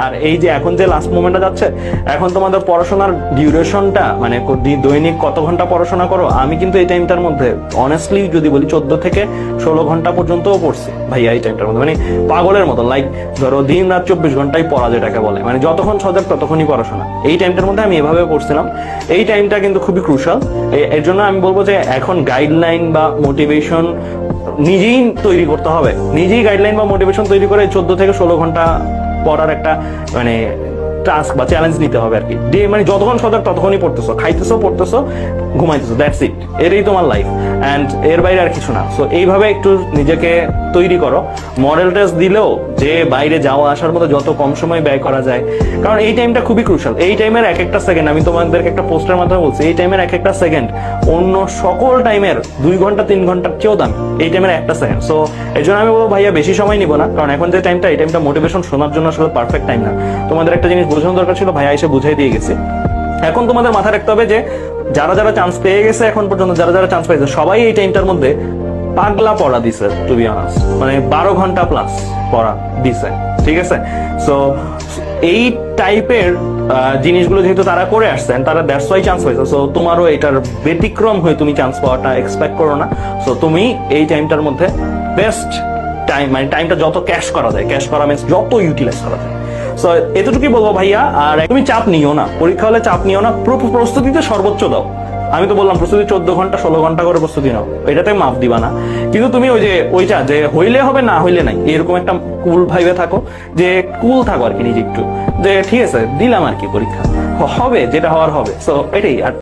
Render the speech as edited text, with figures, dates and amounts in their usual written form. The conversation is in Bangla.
আর এই যে এখন যে লাস্ট মোমেন্টটা যাচ্ছে, এখন তোমাদের পড়াশোনার ডিউরেশনটা মানে দৈনিক কত ঘন্টা পড়াশোনা করো, আমি কিন্তু এই টাইমটার মধ্যে অনেস্টলি যদি বলি 14 থেকে 16 ঘন্টা পর্যন্তও পড়ছি ভাইয়া এই টাইমটার মধ্যে, মানে পাগলের মতো। লাইক ধরো দিন রাত 24 ঘন্টাই পড়া যেটাকে বলে, মানে যতক্ষণ সজাগ ততক্ষণই পড়াশোনা। এই টাইমটার মধ্যে আমি এভাবে পড়ছিলাম। এই টাইমটা কিন্তু খুবই ক্রুশাল। এর জন্য আমি বলবো যে এখন গাইডলাইন বা মোটিভেশন নিজেই তৈরি করতে হবে, নিজেই গাইডলাইন বা মোটিভেশন তৈরি করে 14 থেকে 16 ঘন্টা পড়ার একটা মানে টাস্ক বা চ্যালেঞ্জ নিতে হবে আর কি। মানে যতক্ষণ সজাগ ততক্ষণই পড়তেছো, খাইতেছো, পড়তেছো, ঘুমাইতেছো, দ্যাটস ইট। এরই তোমার লাইফ, অ্যান্ড এর বাইরে আর কিছু না। সো এইভাবে একটু নিজেকে তৈরি করো। মডেল টেস্ট দিলেও যে বাইরে যাওয়া আসার মতো যত কম সময় ব্যয় করা যায়, কারণ এই টাইমটা খুবই ক্রুশাল। এই টাইমের এক একটা সেকেন্ড, আমি তোমাদেরকে একটা পোস্টের মাধ্যমে বলছি, এই টাইমের এক একটা সেকেন্ড অন্য সকল টাইমের 2 ঘন্টা 3 ঘন্টার চেয়েও দামি এই টাইমের একটা সেকেন্ড। সো এই জন্য আমি বলবো ভাইয়া বেশি সময় নিব না, কারণ এখন যে টাইমটা, এই টাইমটা মোটিভেশন শোনার জন্য আসলে পারফেক্ট টাইম না। তোমাদের একটা জিনিস বোঝানোর দরকার ছিল, ভাইয়া এসে বুঝাই দিয়ে গেছে। এখন তোমাদের মাথায় রাখতে হবে যে যারা যারা চান্স পেয়ে গেছে এখন পর্যন্ত, যারা যারা চান্স পেয়েছে সবাই এই টাইমটার মধ্যে পাগলা পড়া দিছে, টু বি অনার্স, মানে 12 ঘন্টা প্লাস পড়া দিছে, ঠিক আছে? সো এই টাইপের জিনিসগুলো যেহেতু তারা করে আসছেন, তারা দ্যাটস ওয়াই চান্স পাইছে। সো তোমারও এটার ব্যতিক্রম হয়ে তুমি চান্স পাওয়াটা এক্সপেক্ট করো না। সো তুমি এই টাইমটার মধ্যে বেস্ট টাইম, মানে টাইমটা যত ক্যাশ করা যায়, ক্যাশ করা মিন্স যত ইউটিলাইজ করা যায়। সো এতটুকুই বলবো ভাইয়া। আর তুমি চাপ নিও না, পরীক্ষা হলে চাপ নিও না, প্রস্তুতিতে সর্বোচ্চ দাও। আমি তো বললাম প্রস্তুতি 14 ঘন্টা 16 ঘন্টা করে প্রস্তুতি নাও, এটাতে মাপ দিবা না। কিন্তু তুমি ওই যে ওইটা যে হইলে হবে না হইলে নাই, এরকম একটা কুল ভাইবে থাকো, যে কুল থাকো আর কি নিজে একটু, যে ঠিক আছে দিলাম আর কি পরীক্ষা, হবে যেটা হওয়ার হবে। সো এটাই। আর